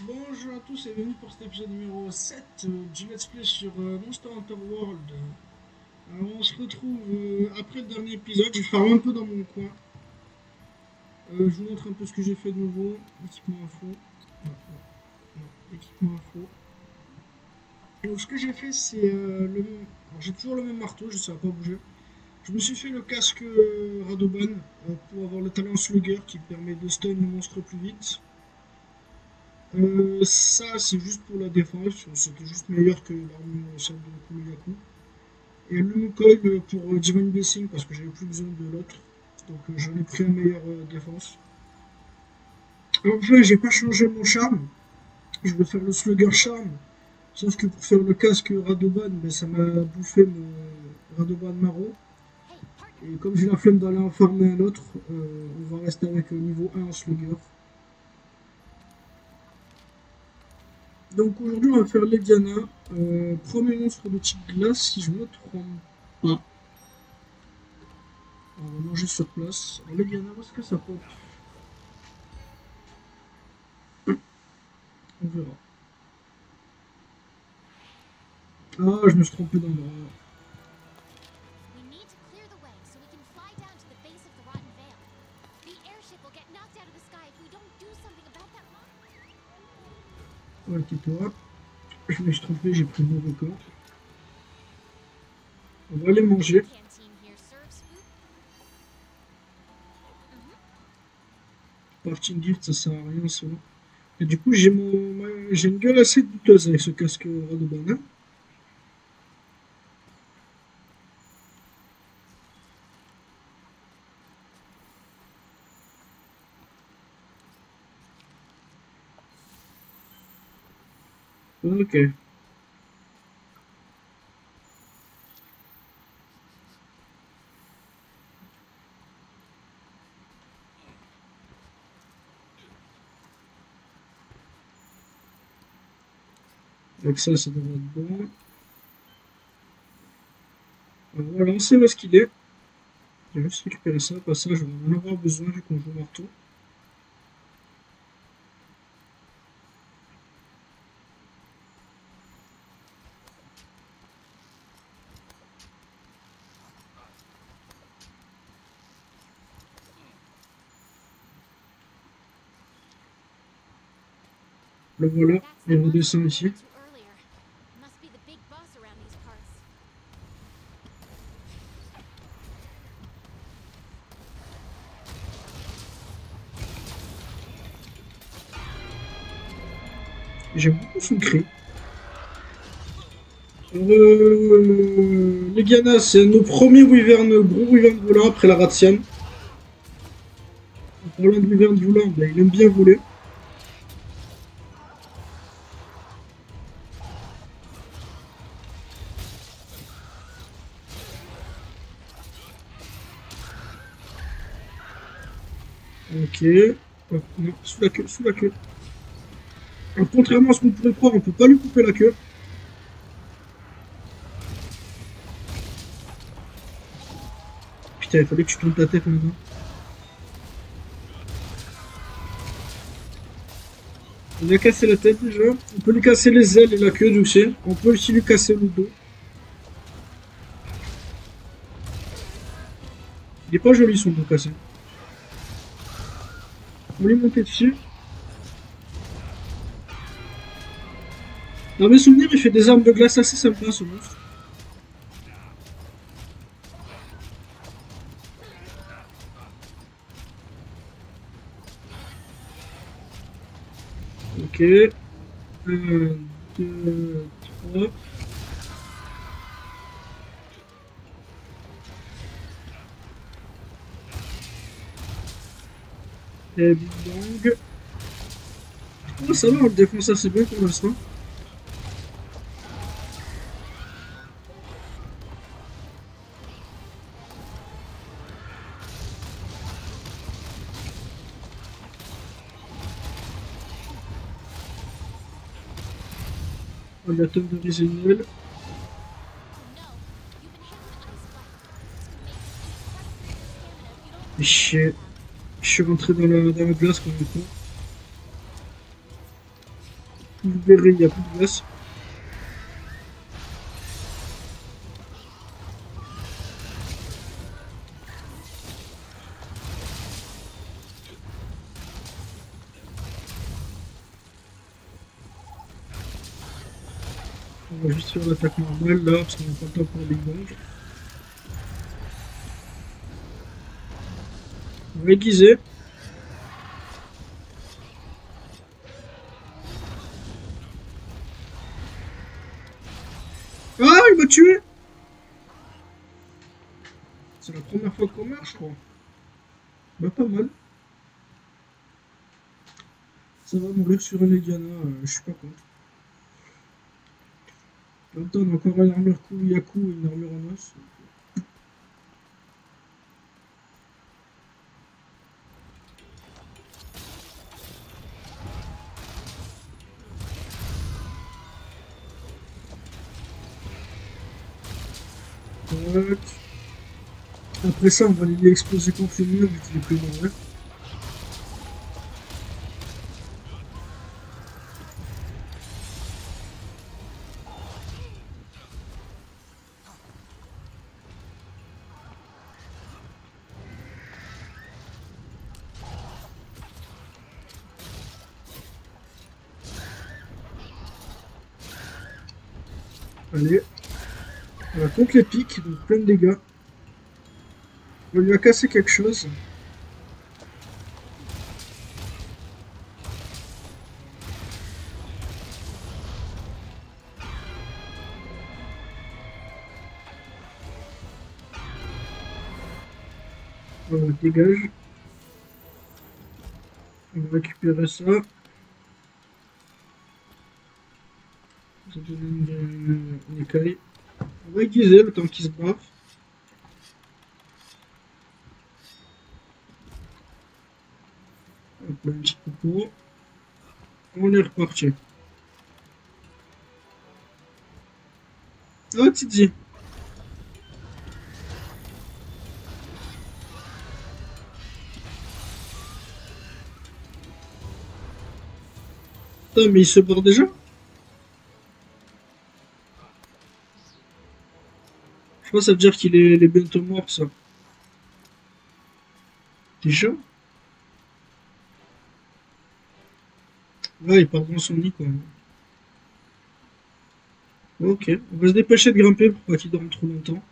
Bonjour à tous et bienvenue pour cet épisode numéro 7 du Let's Play sur Monster Hunter World. Alors on se retrouve après le dernier épisode, je vais faire un peu dans mon coin. Je vous montre un peu ce que j'ai fait de nouveau. Équipement info. Non, non, non, équipement info. Donc ce que j'ai fait c'est le même. Alors, j'ai toujours le même marteau, je ne sais pas bouger. Je me suis fait le casque Radoban pour avoir le talent Slugger qui permet de stun le monstre plus vite. Ça, c'est juste pour la défense. C'était juste meilleur que l'arme celle de Kumigaku. Et le coil pour Divine Blessing parce que j'avais plus besoin de l'autre. Donc j'en ai pris un meilleur défense. Enfin, j'ai pas changé mon charme. Je vais faire le Slugger Charm. Sauf que pour faire le casque Radoban, ben, ça m'a bouffé mon Radoban Maro. Et comme j'ai la flemme d'aller en farmer un autre, on va rester avec niveau 1 en Slugger. Donc aujourd'hui on va faire Lediana, premier monstre de type glace si je me trompe pas. On va manger sur place. Alors Lediana, où est-ce que ça pop? On verra. Ah, je me suis trompé d'endroit. We need to clear the way so we can fly down to the base of the Rotten Vale. The airship will get knocked out of the sky if we don't do something about that rock. Ouais, tais-toi. Je me suis trompé, j'ai pris le mauvais corps. On va aller manger. Canteen here serves food. Parting gift, ça sert à rien ça. Et du coup, j'ai une gueule assez douteuse avec ce casque Radoban. Ok. Avec ça, ça devrait être bon. Alors, voilà, on sait où est-ce qu'il est. J'ai juste récupéré ça. Pas ça, je vais en avoir besoin vu qu'on joue au marteau. Le voilà, That's the il monster redescend we ici. ran to earlier. Must be the big boss around these parts. J'aime beaucoup son cri. Les Ghanas, c'est nos premiers wyverns, gros wyverns volants après la Ratian. En parlant de wyvern volant, ben, il aime bien voler. Ok. Hop, non, sous la queue, sous la queue. Alors, contrairement à ce qu'on pourrait croire, on peut pas lui couper la queue. Putain, il fallait que tu tournes ta tête maintenant. On lui a cassé la tête déjà. On peut lui casser les ailes et la queue aussi. On peut aussi lui casser le dos. Il est pas joli son dos cassé. On lui monter dessus. Dans mes souvenirs, il fait des armes de glace assez sympas ce monstre. Ok. Un, deux, trois. Et bing bang. Oh, ça va, on le défonce assez bien pour l'instant. On lui a temporisé une aile. Oh no, you've been hit with ice spike. This could make you suck your stamina if you don't Et use it je suis rentré dans la glace comme un con. Vous verrez, il n'y a plus de glace. On va juste faire l'attaque normale là, parce qu'on n'a pas le temps pour les gonges. On va aiguiser. Ah, il m'a tué! C'est la première fois qu'on meurt, je crois. Bah, pas mal. Ça va mourir sur un Eliana, je suis pas contre. En même temps, on a encore une armure Yaku et une armure en os. Tac. Après ça, on va aller exploser contre le mur vu qu'il est plus mauvais. Allez. On va contre les pics, donc plein de dégâts. On lui a cassé quelque chose. Voilà, dégage. On va récupérer ça. Ça donne une écaille. On va aiguiser le temps qu'il se barre. Hop là, un petit coucou. On est reparti. Ah, Tidji. Putain, mais il se barre déjà? Je pense que ça veut dire qu'il est bientôt mort, ça. Déjà? Ouais, il part dans son nid, quoi. Ok, on va se dépêcher de grimper pour pas qu'il dorme trop longtemps.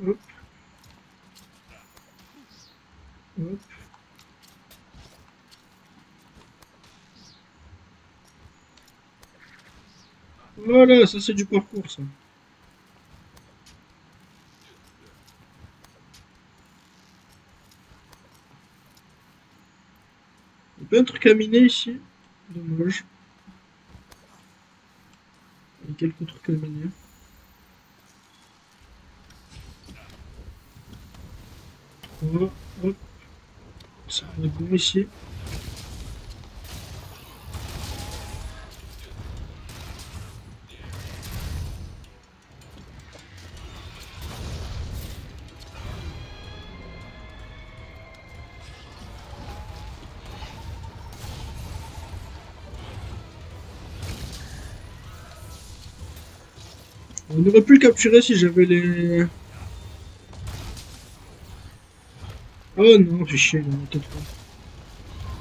Hop. Hop. Voilà, ça c'est du parcours, ça. Il y a pas un truc à miner ici. Dommage. Il y a quelques trucs à miner. Voilà, hop. Ça va être bon ici. On aurait pu le capturer si j'avais les... Oh non, fais chier, là, peut-être pas.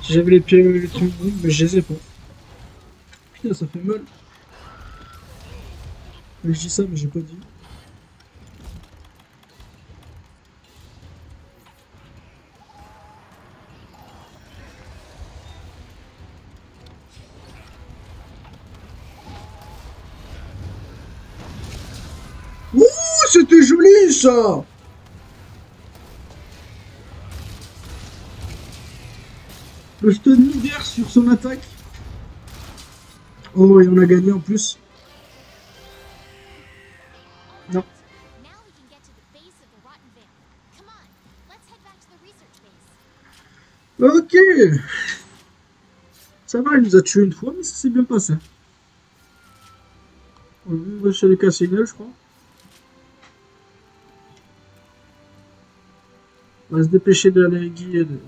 Si j'avais les pieds, les 30 bombes, mais je les ai pas. Putain, ça fait mal. Je dis ça, mais j'ai pas dit. Ouh, c'était joli, ça! Le stun hiver sur son attaque. Oh, et on a gagné en plus. Non. Now we can get to the base of the Rotten Vale. Come on, let's head back to the research base. Ok. Ça va, il nous a tué une fois, mais ça s'est bien passé. On a même réussi à lui casser une aile, je crois. On va se dépêcher d'aller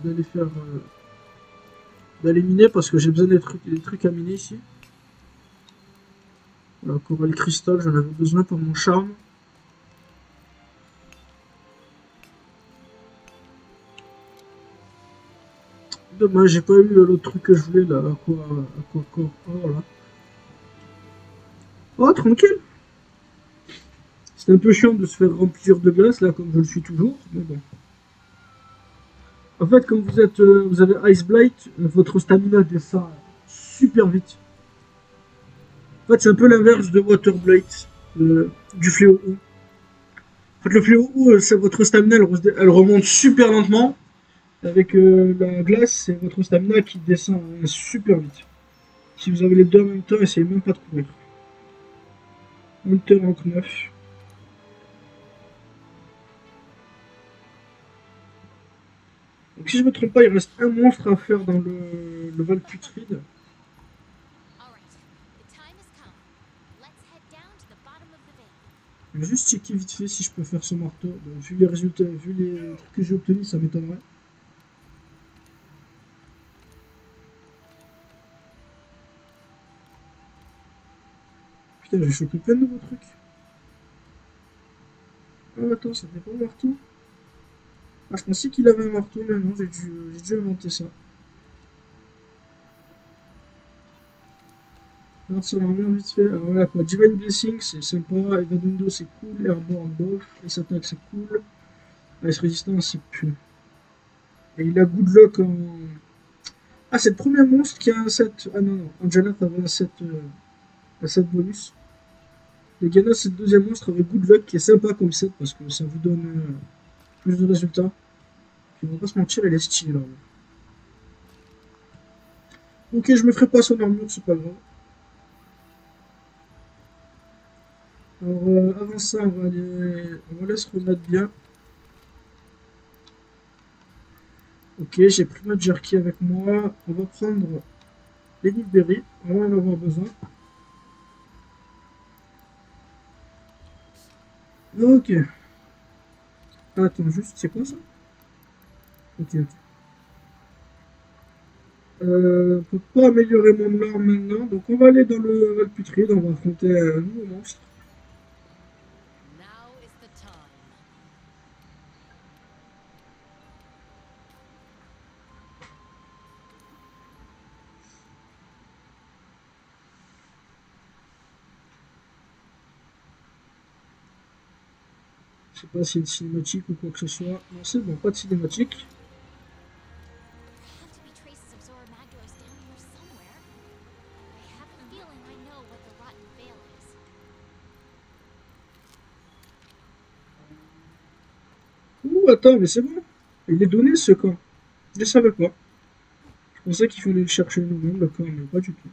d'aller faire... d'aller miner, parce que j'ai besoin des trucs à miner ici. Voilà, corail cristal, j'en avais besoin pour mon charme. Dommage, j'ai pas eu l'autre truc que je voulais là, oh là. Oh, tranquille. C'est un peu chiant de se faire remplir de glace là, comme je le suis toujours, mais bon. En fait, comme vous avez Ice Blight, votre stamina descend super vite. En fait, c'est un peu l'inverse de Water Blight, du fléau haut. En fait, le fléau haut, votre stamina, elle remonte super lentement. Avec la glace, c'est votre stamina qui descend super vite. Si vous avez les deux en même temps, essayez même pas de courir. Hunter rank 9. Donc si je me trompe pas, il reste un monstre à faire dans le Val Putride. Je vais juste checker vite fait si je peux faire ce marteau. Bon, vu les résultats, vu les trucs que j'ai obtenus, ça m'étonnerait. Putain, j'ai chopé plein de nouveaux trucs. Oh, attends, c'était pas un marteau? Ah, je pensais qu'il avait un marteau, mais non, j'ai dû inventer ça. Alors, ça l'armure vite fait. Alors voilà quoi, Divine Blessing, c'est sympa. Evadundo, c'est cool. Airborne, bof. Ice Attack, c'est cool. Ice Resistance, c'est plus. Et il a Good Luck en. Ah, c'est le premier monstre qui a un set. Ah non, non, Angela avait un set bonus. Les Ganas, c'est le deuxième monstre avec Good Luck qui est sympa comme set parce que ça vous donne plus de résultats. Puis on va pas se mentir, elle est stylée là. Ok, je me ferai pas son armure, c'est pas grave. Alors, avant ça, on va aller se remettre bien. Ok, j'ai pris ma jerky avec moi. On va prendre les Nilberry. On va en avoir besoin. Ok. Attends, juste, c'est quoi ça? Ok, ok. On peut pas améliorer mon lore maintenant, donc on va aller dans le Valputride, on va affronter un nouveau monstre. Je sais pas s'il y a une cinématique ou quoi que ce soit. Non, c'est bon, pas de cinématique. Ouh, attends, mais c'est bon. Il est donné ce camp. Je ne savais pas. Je pensais qu'il fallait le chercher nous-mêmes, le camp, mais pas du tout.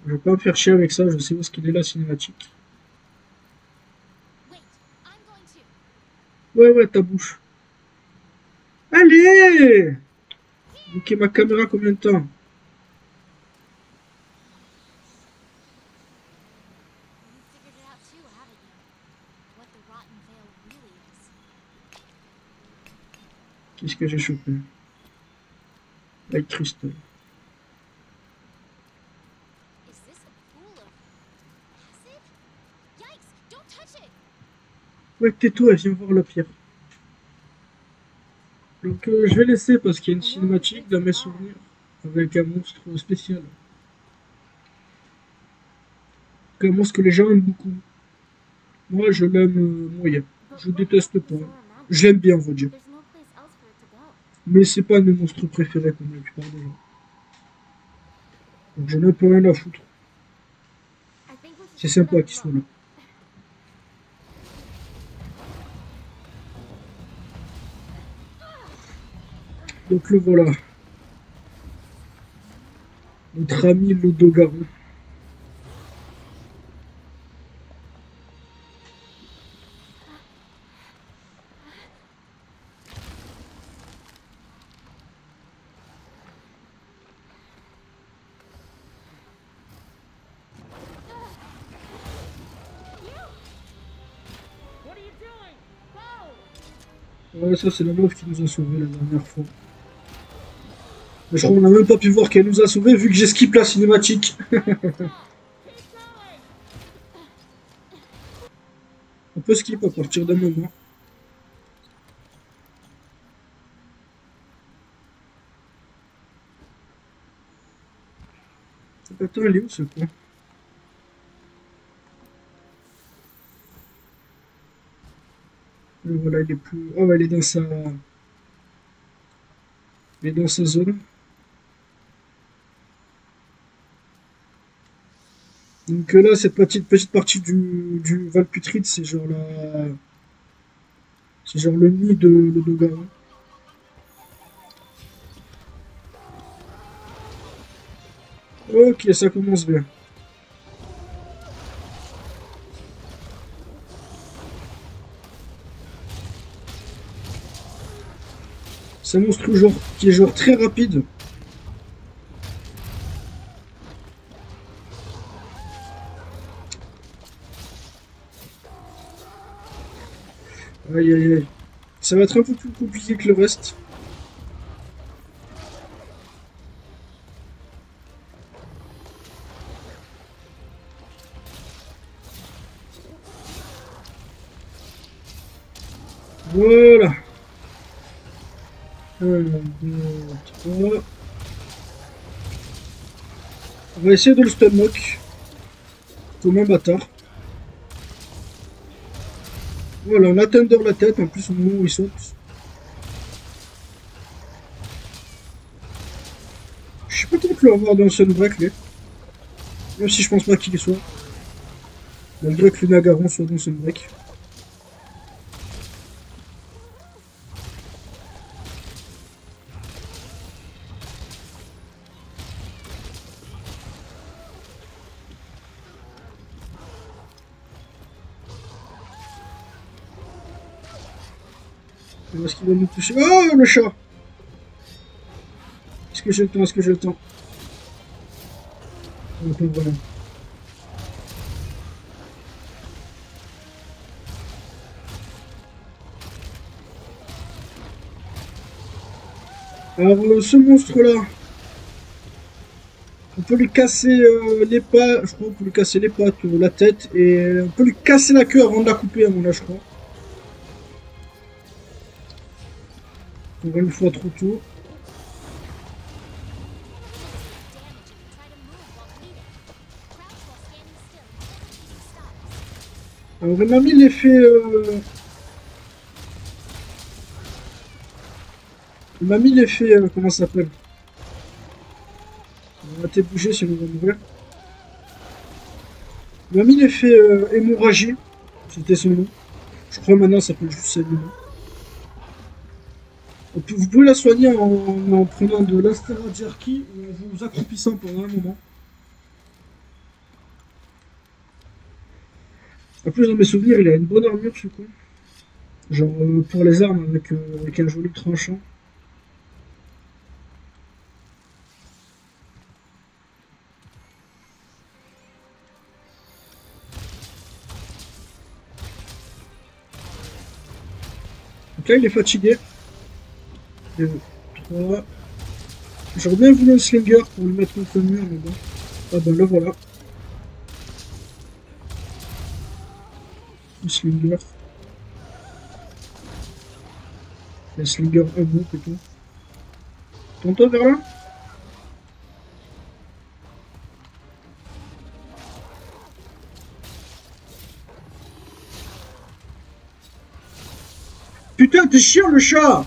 Je vais pas me faire chier avec ça, je sais où est-ce qu'il est la cinématique. Ouais, ouais, ta bouche. Allez! Ok, ma caméra, combien de temps? Qu'est-ce que j'ai chopé? Light Crystal. Ouais, tais-toi, viens voir la pierre. Donc je vais laisser parce qu'il y a une cinématique dans mes souvenirs avec un monstre spécial. Un monstre que les gens aiment beaucoup. Moi je l'aime moyen. Je déteste pas. Je l'aime bien on va dire. Mais c'est pas un de mes monstres préférés comme la plupart des gens. Donc j'en ai un peu rien à foutre. C'est sympa qu'ils soient là. Donc le voilà. Notre ami Lodogaru. Ouais, ça c'est la meuf qui nous a sauvés la dernière fois. Mais je crois qu'on n'a même pas pu voir qu'elle nous a sauvés vu que j'ai skip la cinématique. On peut skip à partir d'un moment. Attends, elle est où ce con? Voilà, il est plus. Ah ouais, il est dans sa. Il est dans sa zone. Donc là, cette petite partie du Valputride, c'est genre la. C'est genre le nid de Dogaron. Ok, ça commence bien. C'est un monstre genre, qui est genre très rapide. Aïe aïe aïe. Ça va être un peu plus compliqué que le reste. Voilà. 1, 2, 3. On va essayer de le stun knock. Comme un bâtard. Voilà, on atteint la tête en plus au moment où il saute. Je suis pas content de l'avoir dans Sunbreak, lui. Même si je pense pas qu'il y soit. Malgré que le Nagaron soit dans Sunbreak. Est-ce qu'il va nous toucher? Oh, le chat! Est-ce que j'ai le temps? Est-ce que j'ai le temps? Donc, voilà. Alors, ce monstre-là, on peut lui casser les pattes, je crois qu'on peut lui casser les pattes, la tête, et on peut lui casser la queue avant de la couper, à mon âge, je crois. On va une fois trop tôt. Alors, il m'a mis l'effet. Il m'a mis l'effet. Comment ça s'appelle? On va te bouger si on va mourir. Il m'a mis l'effet hémorragie. C'était son nom. Je crois maintenant ça s'appelle juste Salut. Vous pouvez la soigner en prenant de l'Astera Jerky ou en vous accroupissant pendant un moment. En plus, dans mes souvenirs, il a une bonne armure, ce con. Genre pour les armes avec un joli tranchant. Donc là, il est fatigué. 2, 3. J'aurais bien voulu un slinger pour lui mettre contre le mur, mais bon. Ah ben le voilà. Le slinger. Le slinger un bout et tout. Tourne-toi vers là. Putain, t'es chiant le chat!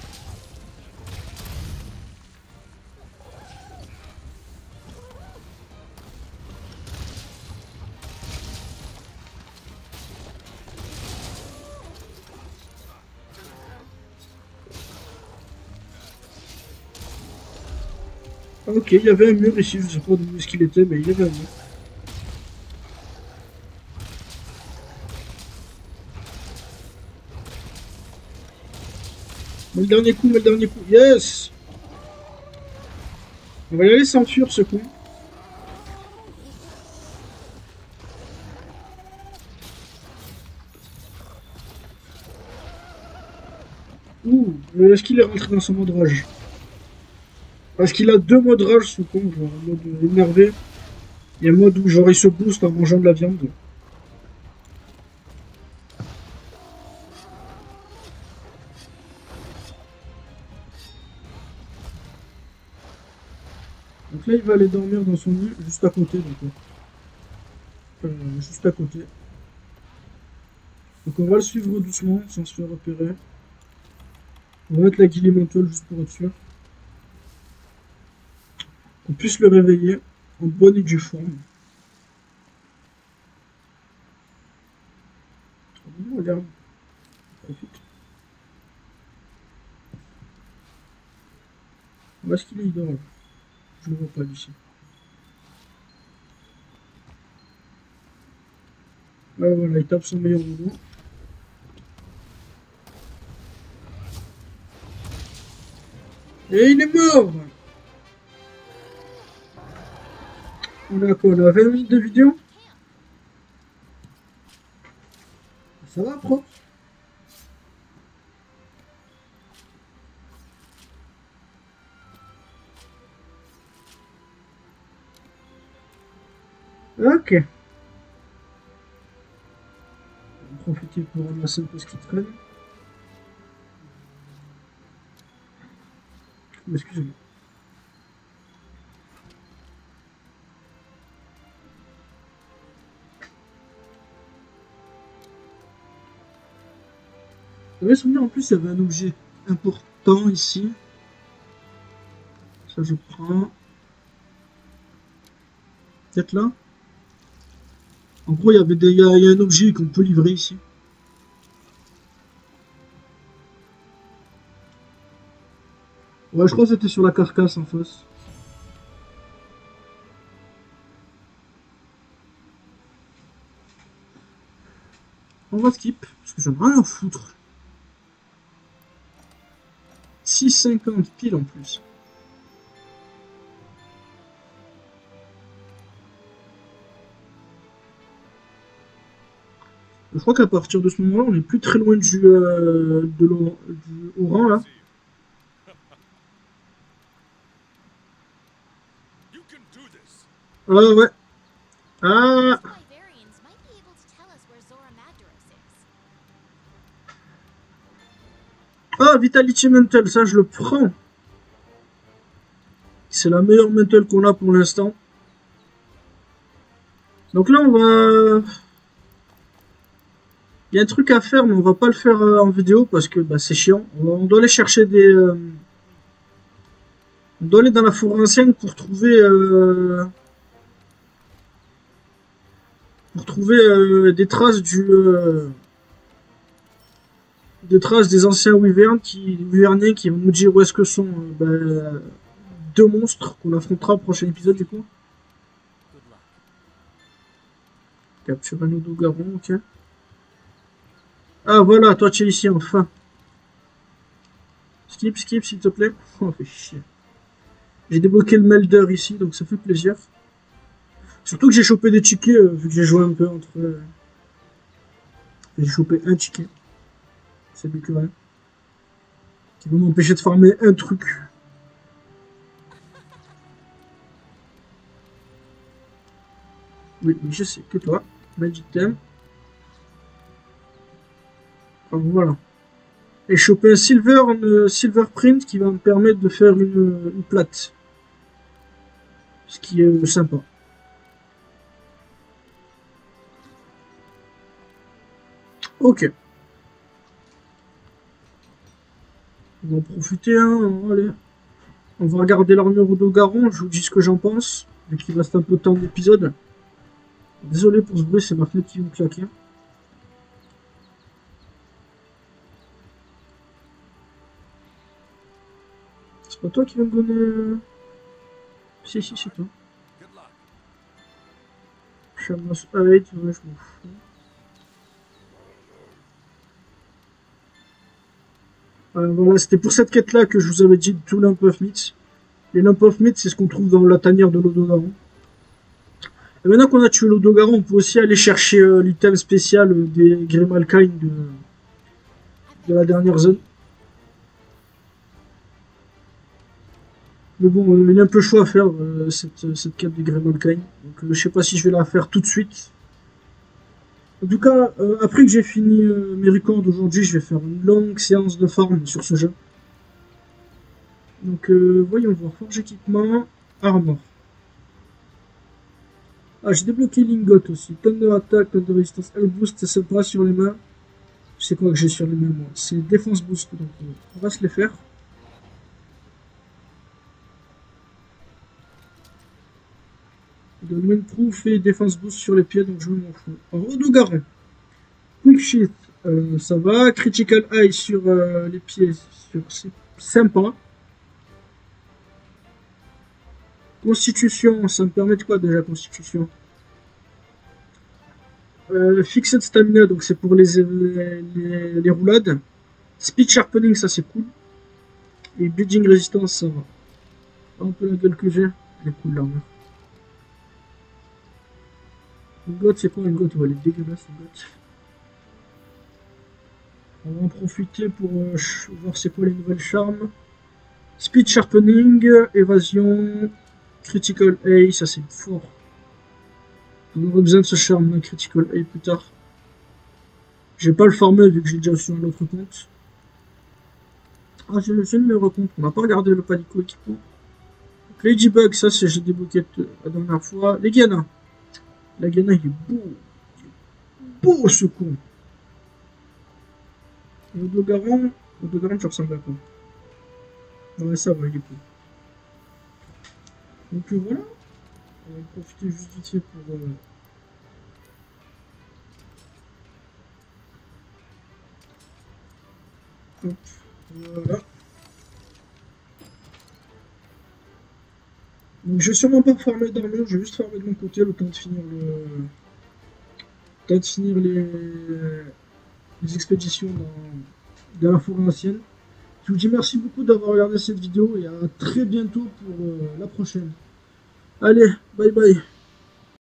Ok, il y avait un mur ici, je sais pas d'où est-ce qu'il était, mais il y avait un mur. Mais le dernier coup, mais le dernier coup. Yes! On va y aller s'enfuir ce con. Ouh, Ouh, mais est-ce qu'il est rentré dans son mode rage? Parce qu'il a deux modes rage, ce con, genre un mode énervé et un mode où genre il se booste en mangeant de la viande. Donc là il va aller dormir dans son lit juste à côté, donc juste à côté. Donc on va le suivre doucement sans se faire repérer. On va mettre la guillemotole juste pour être sûr. Qu'on puisse le réveiller en bonne et due forme. Regarde, profite. Où est-ce qu'il est? Il dort là. Je le vois pas d'ici. Ouais, voilà, il tape son meilleur dodo. Et il est mort! On a quoi? On a 20 minutes de vidéo? Ça va, propre? Ok. On va profiter pour ramasser un peu ce qui traîne. Excusez-moi. J'avais souvenir en plus il y avait un objet important ici. Ça je prends. Peut-être là. En gros il y avait il y a un objet qu'on peut livrer ici. Ouais, je crois que c'était sur la carcasse en face. On va skip, parce que j'en ai rien à foutre. 6,50 pile en plus. Je crois qu'à partir de ce moment-là, on est plus très loin du Oran là. Ah ouais. Ah. Ah, Vitality Mental, ça je le prends. C'est la meilleure mental qu'on a pour l'instant. Donc là on va... Il y a un truc à faire mais on va pas le faire en vidéo parce que bah, c'est chiant. On doit aller chercher des... On doit aller dans la forêt ancienne pour trouver... des traces des traces des anciens wyverniens qui vont nous dire où est-ce que sont deux monstres qu'on affrontera au prochain épisode du coup. Capturer un Odogaron, ok. Ah voilà, toi tu es ici enfin. Skip s'il te plaît. Oh fait chier. J'ai débloqué le Melder ici donc ça fait plaisir. Surtout que j'ai chopé des tickets vu que j'ai joué un peu entre... J'ai chopé un ticket. C'est mieux que rien. Qui va m'empêcher de farmer un truc. Oui, je sais, que toi. Magic Theme. Enfin, voilà. Et choper un silver print qui va me permettre de faire une plate. Ce qui est sympa. Ok. On va en profiter, hein. Allez. On va regarder l'armure d'Odogaron, je vous dis ce que j'en pense, vu qu'il reste un peu de temps d'épisode. Désolé pour ce bruit, c'est ma fenêtre qui me claquer. C'est pas toi qui vas me donner... Si, c'est toi. Chamas Hide, ouais, je m'en fous. Voilà, c'était pour cette quête-là que je vous avais dit tout Lump of Meat. Les Lump of Meat, c'est ce qu'on trouve dans la tanière de l'Odogaron. Et maintenant qu'on a tué l'Odogaron, on peut aussi aller chercher l'item spécial des Grimalkine de la dernière zone. Mais bon, il y a un peu chaud à faire cette quête de Grey Malkain. Donc je sais pas si je vais la faire tout de suite. En tout cas, après que j'ai fini mes records d'aujourd'hui, je vais faire une longue séance de farm sur ce jeu. Donc voyons voir, forge équipement, armor. Ah, j'ai débloqué Lingot aussi. Tonne de attaque, tonne de résistance, L boost, c'est sympa sur les mains. Je sais quoi que j'ai sur les mains moi. C'est défense boost, donc on va se les faire. Domaine proof et défense boost sur les pieds, donc je m'en fous. Rodougaron. Quick shit, ça va. Critical eye sur les pieds, c'est sympa. Constitution, ça me permet de quoi déjà, constitution? Fixed stamina, donc c'est pour les roulades. Speed sharpening, ça c'est cool. Et bleeding resistance, ça va. Un peu la gueule que j'ai, elle est cool l'armure. Une gotte, c'est quoi une gotte? Ouais, elle est dégueulasse une gotte. On va en profiter pour voir c'est quoi les nouvelles charmes. Speed sharpening, évasion, critical A, ça c'est fort. On aura besoin de ce charme là, critical A plus tard. Je vais pas le farmer vu que j'ai déjà sur un autre compte. Ah, j'ai le numéro compte, on n'a pas regardé le palico équipement. Donc, Ladybug, ça c'est j'ai débloqué la dernière fois. Les Gana. La Gana il est beau. Il est beau ce con. Et Odogaron, tu ressembles à quoi? Ouais, ça va, il est cool. Donc voilà. On va profiter juste vite fait pour... Hop, voilà. Donc je vais sûrement pas farmer d'armure, je vais juste farmer de mon côté le temps de finir les expéditions dans la forêt ancienne. Je vous dis merci beaucoup d'avoir regardé cette vidéo et à très bientôt pour la prochaine. Allez, bye bye.